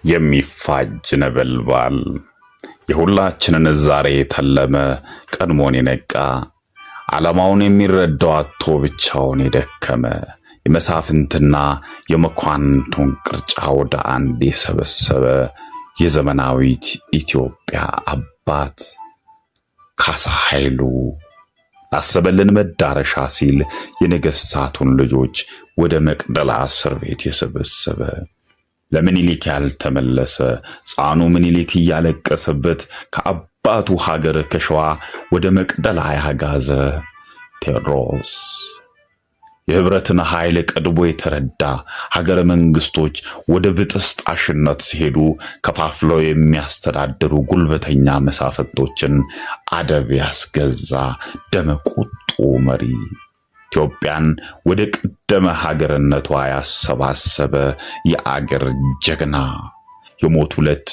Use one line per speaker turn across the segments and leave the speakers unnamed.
የሚፋጅ ነበልባል የሁላችንን ዛሬ ተለመ ቀድሞን የነቃ ዓላማውን የሚረዳው አጥቶ ብቻውን የደከመ የመሳፍንትና የመኳንንቱን ቅርጫ ወደ አንድ የሰበሰበ የዘመናዊት ኢትዮጵያ አባት ካሳ ኃይሉ አሰበልን መዳረሻ ሲል የነገስታቱን ልጆች ወደ መቅደላ እስር ቤት የሰበሰበ ለምኒልክ ያልተመለሰ ጻኑ ምኒልክ እያለቀሰበት ከአባቱ ሀገር ከሸዋ ወደ መቅደላ ያጋዘ ቴዎድሮስ የህብረትን ኃይል ቀድቦ የተረዳ ሀገረ መንግስቶች ወደ ብጥስጣሽነት ሲሄዱ ከፋፍለው የሚያስተዳድሩ ጉልበተኛ መሳፍንቶችን አደብ ያስገዛ ደመቁጡ መሪ ኢትዮጵያን ወደ ቀደመ ሀገርነቷ ያሰባሰበ የአገር ጀግና የሞቱለት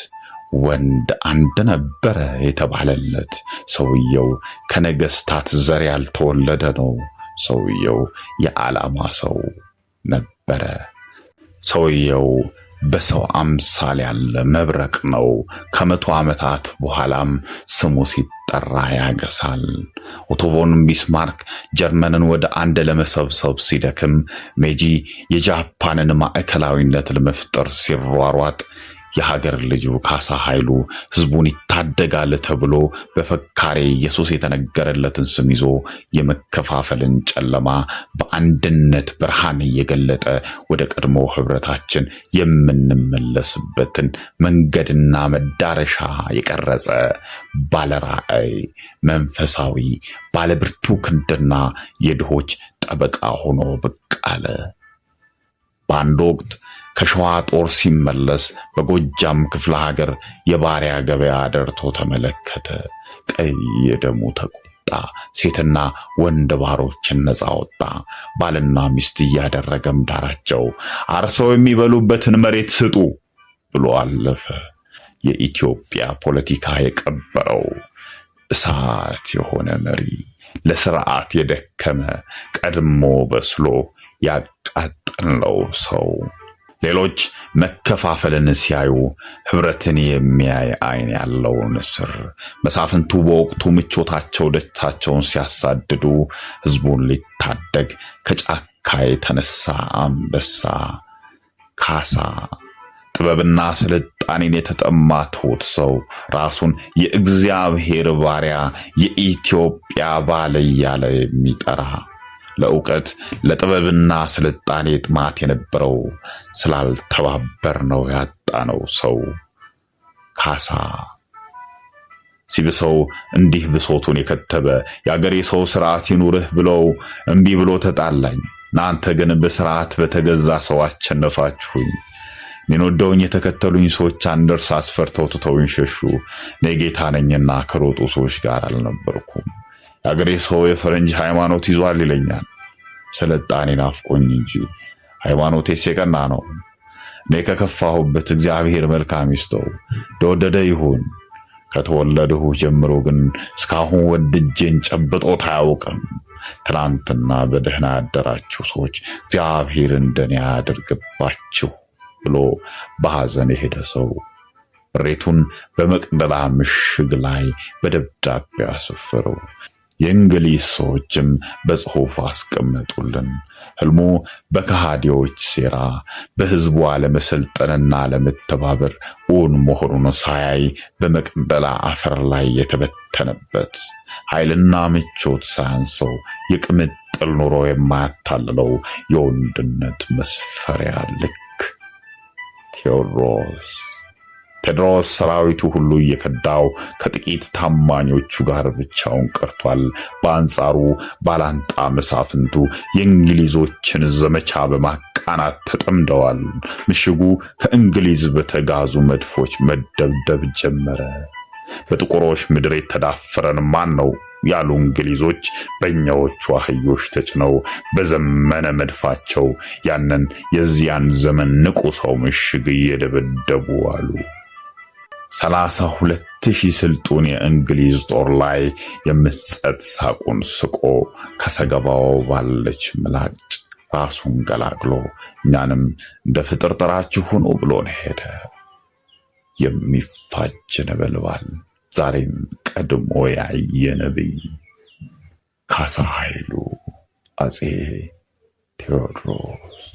ወንድ አንድ ነበረ የተባለለት ሰውየው ከነገስታት ዘር ያልተወለደ ነው። ሰውየው የዓላማ ሰው ነበረ። ሰውየው በሰው አምሳል ያለ መብረቅ ነው። ከመቶ ዓመታት በኋላም ስሙ ሲጠራ ያገሳል። ኦቶ ቮን ቢስማርክ ጀርመንን ወደ አንድ ለመሰብሰብ ሲደክም፣ ሜጂ የጃፓንን ማዕከላዊነት ለመፍጠር ሲሯሯጥ የሀገር ልጁ ካሳ ኃይሉ ህዝቡን ይታደጋል ተብሎ በፈካሬ ኢየሱስ የተነገረለትን ስም ይዞ የመከፋፈልን ጨለማ በአንድነት ብርሃን እየገለጠ ወደ ቀድሞ ህብረታችን የምንመለስበትን መንገድና መዳረሻ የቀረጸ ባለራዕይ መንፈሳዊ ባለብርቱ ክንድና የድሆች ጠበቃ ሆኖ ብቅ አለ። በአንድ ወቅት ከሸዋ ጦር ሲመለስ በጎጃም ክፍለ ሀገር የባሪያ ገበያ አደርቶ ተመለከተ። ቀይ ደሙ ተቆጣ። ሴትና ወንድ ባሮችን ነፃ ወጣ። ባልና ሚስት እያደረገም ዳራቸው። አርሰው የሚበሉበትን መሬት ስጡ ብሎ አለፈ። የኢትዮጵያ ፖለቲካ የቀበረው እሳት የሆነ መሪ፣ ለስርዓት የደከመ ቀድሞ በስሎ ያቃጠለው ሰው፣ ሌሎች መከፋፈልን ሲያዩ ህብረትን የሚያይ አይን ያለው ንስር፣ መሳፍንቱ በወቅቱ ምቾታቸው ደስታቸውን ሲያሳድዱ ህዝቡን ሊታደግ ከጫካ የተነሳ አንበሳ ካሳ፣ ጥበብና ስልጣኔን የተጠማ ትሑት ሰው፣ ራሱን የእግዚአብሔር ባሪያ የኢትዮጵያ ባለ እያለ የሚጠራ ለእውቀት ለጥበብና ስልጣኔ ጥማት የነበረው ስላልተባበር ነው ያጣነው ሰው ካሳ ሲብሰው እንዲህ ብሶቱን የከተበ የአገሬ ሰው ስርዓት ይኑርህ ብለው እምቢ ብሎ ተጣላኝ። እናንተ ግን በስርዓት በተገዛ ሰው አሸነፋችሁኝ። እኔን ወደውኝ የተከተሉኝ ሰዎች አንደርስ አስፈርተው ትተውኝ ሸሹ። እኔ ጌታ ነኝና ከሮጡ ሰዎች ጋር አልነበርኩም። የአገሬ ሰው የፈረንጅ ሃይማኖት ይዟል ይለኛል። ስልጣኔ ናፍቆኝ እንጂ ሃይማኖቴስ የቀና ነው። እኔ ከከፋሁበት እግዚአብሔር መልካም ይስጠው፣ እንደወደደ ይሁን። ከተወለድሁ ጀምሮ ግን እስካሁን ወድጄን ጨብጦት አያውቅም። ትናንትና በደህና ያደራችሁ ሰዎች እግዚአብሔር እንደኔ ያድርግባችሁ ብሎ በሐዘን የሄደ ሰው ሬቱን በመቅደላ ምሽግ ላይ በደብዳቤ አሰፈረው። የእንግሊዝ ሰዎችም በጽሑፍ አስቀመጡልን። ህልሙ በከሃዲዎች ሴራ በህዝቡ አለመሰልጠንና አለመተባበር እውን መሆኑን ሳያይ በመቅደላ አፈር ላይ የተበተነበት ኃይልና ምቾት ሳያንሰው የቅምጥል ኑሮ የማያታልለው የወንድነት መስፈሪያ ልክ ቴዎድሮስ ሰራዊቱ ሁሉ እየከዳው ከጥቂት ታማኞቹ ጋር ብቻውን ቀርቷል። በአንጻሩ ባላንጣ መሳፍንቱ የእንግሊዞችን ዘመቻ በማቃናት ተጠምደዋል። ምሽጉ ከእንግሊዝ በተጋዙ መድፎች መደብደብ ጀመረ። በጥቁሮች ምድር የተዳፈረን ማን ነው ያሉ እንግሊዞች በእኛዎቹ አህዮች ተጭነው በዘመነ መድፋቸው ያንን የዚያን ዘመን ንቁ ሰው ምሽግ እየደበደቡ አሉ። 32,000 ስልጡን የእንግሊዝ ጦር ላይ የምጸት ሳቁን ስቆ ከሰገባው ባለች ምላጭ ራሱን ገላግሎ እኛንም እንደ ፍጥር ጥራችሁ ሁኑ ብሎን ሄደ። የሚፋጅ ነበልባል ዛሬም ቀድሞ ያየ ነቢይ ካሳ ኃይሉ አፄ ቴዎድሮስ